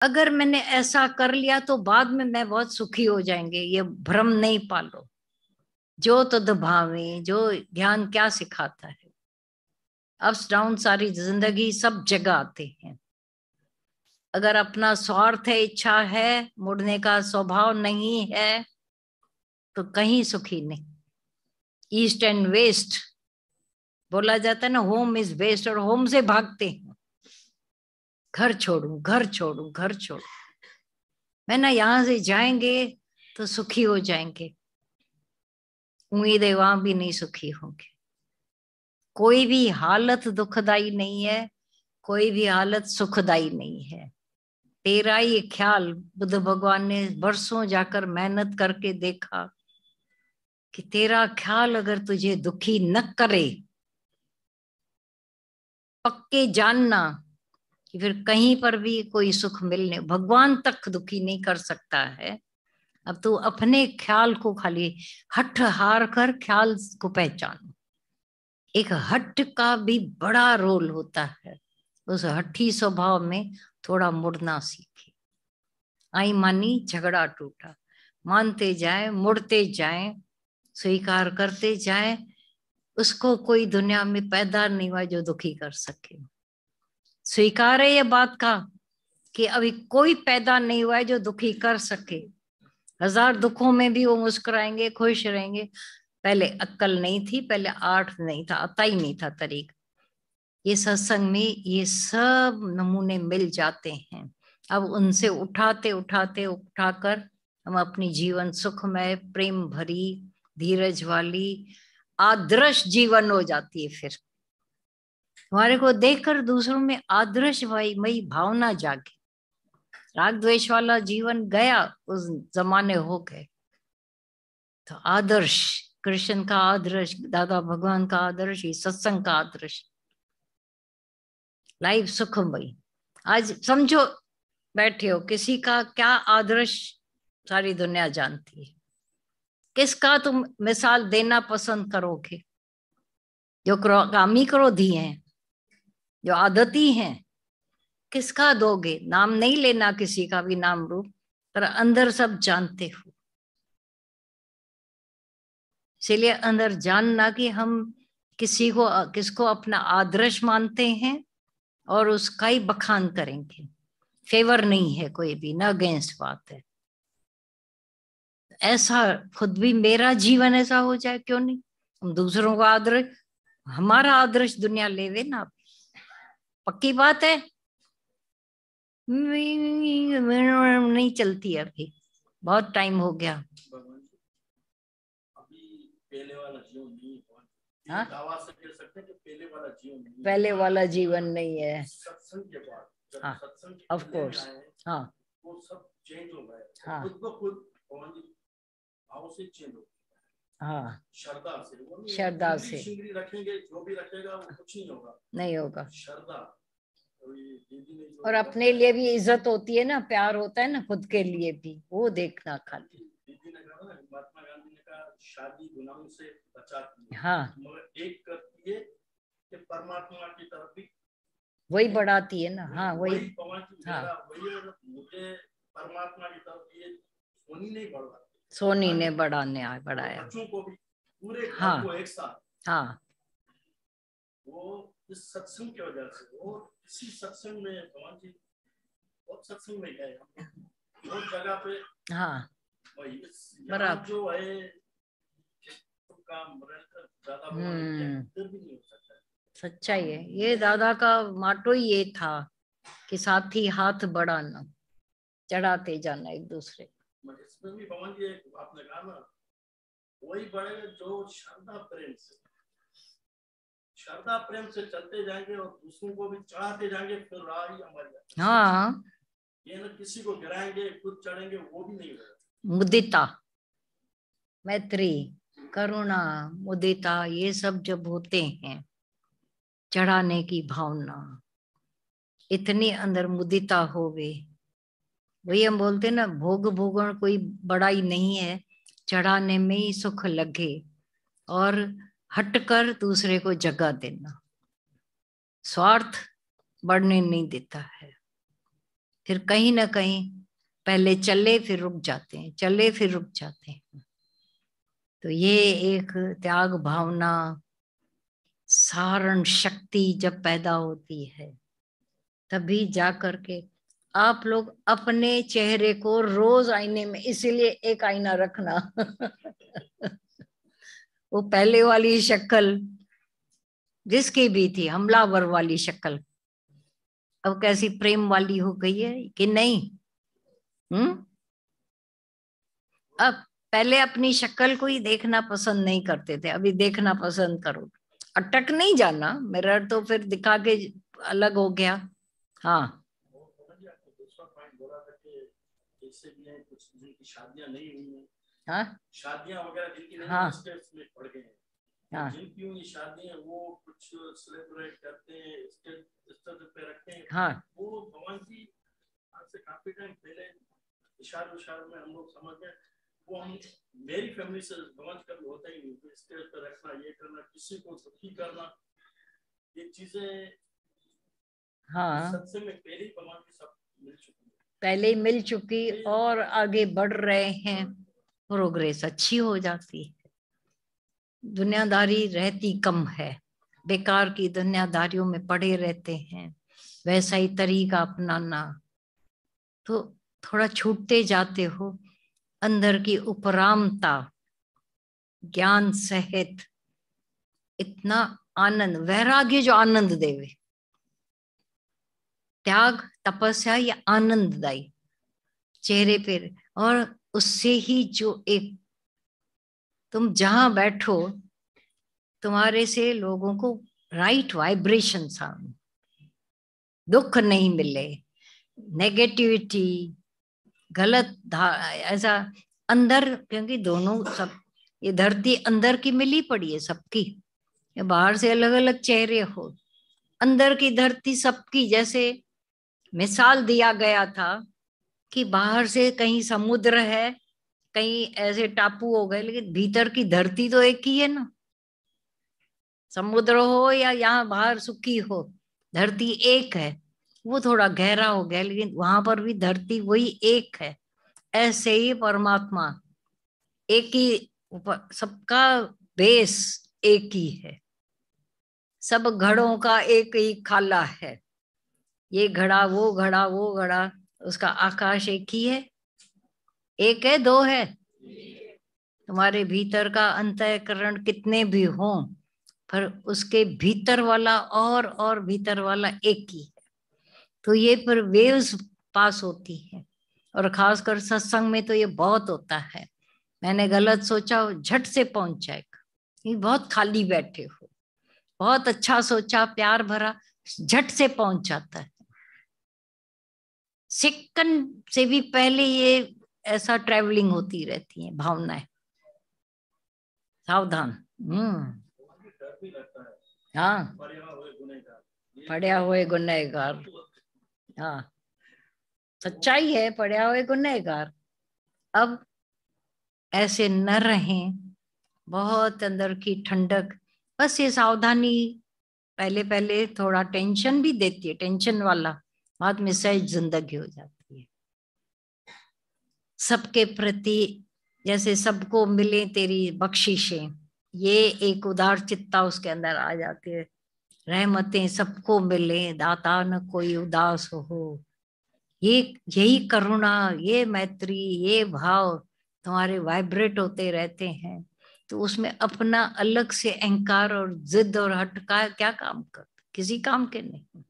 अगर मैंने ऐसा कर लिया तो बाद में मैं बहुत सुखी हो जाएंगे, ये भ्रम नहीं पालो। जो तद भावे, जो ज्ञान क्या सिखाता है, अप्स डाउन सारी जिंदगी सब जगह आते हैं। अगर अपना स्वार्थ है, इच्छा है, मुड़ने का स्वभाव नहीं है, तो कहीं सुखी नहीं। ईस्ट एंड वेस्ट बोला जाता है ना, होम इज वेस्ट, और होम से भागते हैं। घर छोड़ू, घर छोड़ू, घर छोड़ू। मैं ना यहां से जाएंगे तो सुखी हो जाएंगे, उम्मीद है वहां भी नहीं सुखी होंगे। कोई भी हालत दुखदाई नहीं है, कोई भी हालत सुखदाई नहीं है। तेरा ही ख्याल, बुद्ध भगवान ने बरसों जाकर मेहनत करके देखा कि तेरा ख्याल अगर तुझे दुखी न करे, पक्के जानना कि फिर कहीं पर भी कोई सुख मिलने, भगवान तक दुखी नहीं कर सकता है। अब तू अपने ख्याल को खाली हठ हार कर ख्याल को पहचान। एक हठ का भी बड़ा रोल होता है, उस हठी स्वभाव में थोड़ा मुड़ना सीखे। आई मानी झगड़ा टूटा, मानते जाए, मुड़ते जाए, स्वीकार करते जाए। उसको कोई दुनिया में पैदा नहीं हुआ जो दुखी कर सके। स्वीकार है ये बात का कि अभी कोई पैदा नहीं हुआ है जो दुखी कर सके। हजार दुखों में भी वो मुस्कुराएंगे, खुश रहेंगे। पहले अक्ल नहीं थी, पहले आर्ट नहीं था, आता ही नहीं था तरीका। ये सत्संग में ये सब नमूने मिल जाते हैं। अब उनसे उठाते उठाते उठाकर हम अपनी जीवन सुखमय, प्रेम भरी, धीरज वाली, आदर्श जीवन हो जाती है। फिर हमारे को देखकर दूसरों में आदर्श मई भावना जागे। राग द्वेष वाला जीवन गया, उस जमाने हो गए। तो आदर्श, कृष्ण का आदर्श, दादा भगवान का आदर्श, सत्संग का आदर्श, लाइफ सुखमयी। आज समझो बैठे हो, किसी का क्या आदर्श सारी दुनिया जानती है। किसका तुम मिसाल देना पसंद करोगे? जो कामी क्रोधी हैं, जो आदती हैं, किसका दोगे? नाम नहीं लेना किसी का भी नाम रूप, पर अंदर सब जानते हो। इसीलिए अंदर जानना कि हम किसी को, किसको अपना आदर्श मानते हैं और उसका ही बखान करेंगे। फेवर नहीं है कोई भी, ना अगेंस्ट बात है। ऐसा खुद भी मेरा जीवन ऐसा हो जाए, क्यों नहीं? हम दूसरों का आदर्श, हमारा आदर्श दुनिया लेवे ना। पक्की बात है, नहीं चलती अभी, बहुत टाइम हो गया। पहले वाला जीवन नहीं, हाँ, दावा से कह सकते हैं कि पहले वाला जीवन नहीं, पहले वाला जीवन नहीं है। सत्संग के बाद, जब हाँ, सत्संग के ऑफ कोर्स। हाँ, वो सब चेंज हो गए। हाँ, खुद ब खुद पवन जी भाव से चेंज हो गए। हाँ, श्रद्धा से, वो श्रद्धा से सिंगरी रखेंगे, जो भी रखेगा वो कुछ नहीं होगा, नहीं होगा। श्रद्धा। तो ये दीदी ने जो और अपने लिए भी इज्जत होती है ना, प्यार होता है ना खुद के लिए भी, वो देखना खाली। दीदी ने कहा ना, महात्मा गांधी ने कहा शादी गुनाहों से बचाती है, हाँ, मगर एक करती है कि परमात्मा की तरफ भी वही बढ़ाती है ना। हाँ, वही। हाँ, वही मुझे परमात्मा की तरफ ये सोनी नहीं बढ़ा, सोनी ने बढ़ाया बच्चों को भी, पूरे घर हाँ, को एक साथ। हाँ, वो इस सत्संग की वजह से, वो इसी सत्संग में भगवान जी बहुत सत्संग में गए, बहुत जगह पे। हाँ, बराबर जो है काम ज्यादा भी नहीं हो सकता। सच्चाई है ये। दादा का माटो ही ये था कि साथी हाथ बढ़ाना, चढ़ाते जाना एक दूसरे। इसमें भी भगवान जी आपने कहा ना, वही बढ़ेगा जो श्रद्धा प्रेम से, श्रद्धा प्रेम से चलते जाएंगे और दूसरों को भी चढ़ाते जाएंगे, फिर राह ही हमारी। हाँ, ये ना किसी को गिराएंगे खुद चढ़ेंगे, वो भी नहीं होगा। मुदिता, मैत्री, करुणा, मुदिता, ये सब जब होते हैं, चढ़ाने की भावना, इतनी अंदर मुदिता होवे, वही हम बोलते ना, भोग भोगण कोई बड़ाई नहीं है, चढ़ाने में ही सुख लगे। और हटकर दूसरे को जगह देना, स्वार्थ बढ़ने नहीं देता है। फिर कहीं ना कहीं पहले चले फिर रुक जाते हैं, चले फिर रुक जाते हैं। तो ये एक त्याग भावना, सारण शक्ति जब पैदा होती है तभी जा करके आप लोग अपने चेहरे को रोज आईने में, इसीलिए एक आईना रखना वो पहले वाली शक्ल जिसकी भी थी हमलावर वाली शक्ल अब कैसी प्रेम वाली हो गई है कि नहीं? अब पहले अपनी शक्ल को ही देखना पसंद नहीं करते थे, अभी देखना पसंद करो। अटक नहीं जाना, मिरर तो फिर दिखा के अलग हो गया। हाँ शादियां नहीं हुई हैं, हाँ शादियां वगैरह जिनकी नहीं, हाँ स्टेट्स में पड़ गए हैं, हाँ जिनकी हुई शादियां वो कुछ सेलिब्रेट करते हैं, स्टेज पे रखते हैं। हाँ वो भगवान जी आज से काफी टाइम पहले इशारों में हम लोग समझ गए, वो हम मेरी फैमिली से भगवान कभी होता ही नहीं, स्टेज पे रखना, ये करना, किसी को सुखी करना, ये चीजें हाँ सत्संग में पहले ही भगवान की सब मिल चुकी है, पहले ही मिल चुकी और आगे बढ़ रहे हैं, प्रोग्रेस अच्छी हो जाती है, दुनियादारी रहती कम है, बेकार की दुनियादारियों में पड़े रहते हैं, वैसा ही तरीका अपनाना, तो थोड़ा छूटते जाते हो। अंदर की उपरामता, ज्ञान सहित इतना आनंद, वैराग्य जो आनंद देवे, त्याग तपस्या या आनंददायी चेहरे पे, और उससे ही जो एक तुम जहां बैठो तुम्हारे से लोगों को राइट वाइब्रेशन साउंड, दुख नहीं मिले, नेगेटिविटी, गलत ऐसा अंदर, क्योंकि दोनों सब ये धरती अंदर की मिली पड़ी है सबकी, बाहर से अलग अलग चेहरे हो, अंदर की धरती सबकी। जैसे मिसाल दिया गया था कि बाहर से कहीं समुद्र है, कहीं ऐसे टापू हो गए, लेकिन भीतर की धरती तो एक ही है ना, समुद्र हो या यहाँ बाहर सुखी हो, धरती एक है। वो थोड़ा गहरा हो गया लेकिन वहां पर भी धरती वही एक है। ऐसे ही परमात्मा एक ही, सबका बेस एक ही है, सब घड़ों का एक ही खाला है, ये घड़ा वो घड़ा वो घड़ा, उसका आकाश एक ही है, एक है दो है? तुम्हारे भीतर का अंतःकरण कितने भी हों पर उसके भीतर वाला और भीतर वाला एक ही है। तो ये पर वेव्स पास होती है, और खासकर सत्संग में तो ये बहुत होता है। मैंने गलत सोचा, झट से पहुंच जाएगा, ये बहुत खाली बैठे हो, बहुत अच्छा सोचा प्यार भरा, झट से पहुंच जाता है, सेकंड से भी पहले ये ऐसा ट्रैवलिंग होती रहती है भावनाएं। सावधान। हाँ पढ़या हुए गुनहगार, हाँ सच्चाई है, पढ़या हुए गुनहगार। अब ऐसे न रहें, बहुत अंदर की ठंडक, बस ये सावधानी पहले पहले थोड़ा टेंशन भी देती है, टेंशन वाला, बाद में सहज जिंदगी हो जाती है। सबके प्रति जैसे सबको मिले तेरी बख्शिशें, ये एक उदार चित्ता उसके अंदर आ जाती है। रहमतें सबको मिले, दाता न कोई उदास हो, ये यही करुणा, ये मैत्री, ये भाव तुम्हारे वाइब्रेट होते रहते हैं। तो उसमें अपना अलग से अहंकार और जिद और हट का क्या काम कर, किसी काम के नहीं।